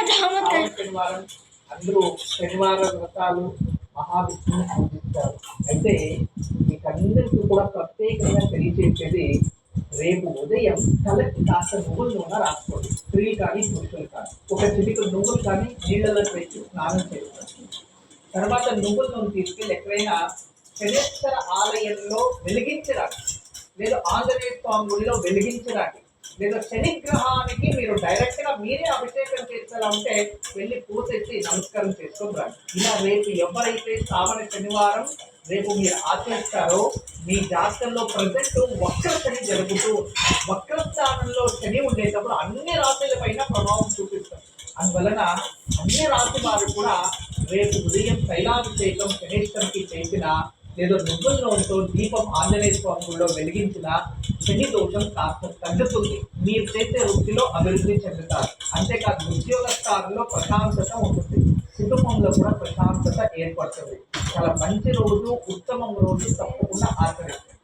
శనివారం అందరూ శనివార వ్రతాలు మహావిష్ణువుని పూజిస్తారు. అయితే మీకందరికీ కూడా ప్రత్యేకంగా తెలియజేసేది, రేపు ఉదయం తలకి కాస్త నువ్వుల నూనె రాసుకోండి. స్త్రీలు కానీ పురుషులు కానీ ఒక చిటికెడు నువ్వులు కానీ నీళ్ళలో పెట్టి స్నానం చేస్తారు. తర్వాత నువ్వుల నూనె తీసుకెళ్ళి ఎక్కడైనా శనేశ్వర ఆలయంలో వెలిగించరాకి, లేదా ఆంజనేయ స్వామి గుడిలో వెలిగించరాకి, లేదా శనిగ్రహానికి మీరు డైరెక్ట్ గా మీరే అభిషేకం చేసేలా ఉంటే వెళ్ళి పూజెత్తి నమస్కారం చేసుకొని రండి. ఇలా రేపు ఎవరైతే శ్రావణ శనివారం రేపు మీరు ఆచరిస్తారో మీ జాతకంలో ప్రజెంట్ వక్ర శని జరుగుతూ, వక్ర స్థానంలో శని ఉండేటప్పుడు అన్ని రాశుల పైన ప్రభావం చూపిస్తారు. అందువలన అన్ని రాశి వారు కూడా రేపు ఉదయం తైలాభిషేకం శనేశ్వరికి చేసిన, లేదా నువ్వుల నూనెతో దీపం ఆంజనేయ స్వామిలో వెలిగించిన శని దోషం కాస్త తగ్గుతుంది. మీరు చేసే వృత్తిలో అభివృద్ధి చెందుతారు. అంతేకాదు ఉద్యోగ స్థానంలో ప్రశాంతత ఉంటుంది, కుటుంబంలో కూడా ప్రశాంతత ఏర్పడుతుంది. చాలా మంచి రోజు, ఉత్తమం రోజు తప్పకుండా ఆచరిస్తుంది.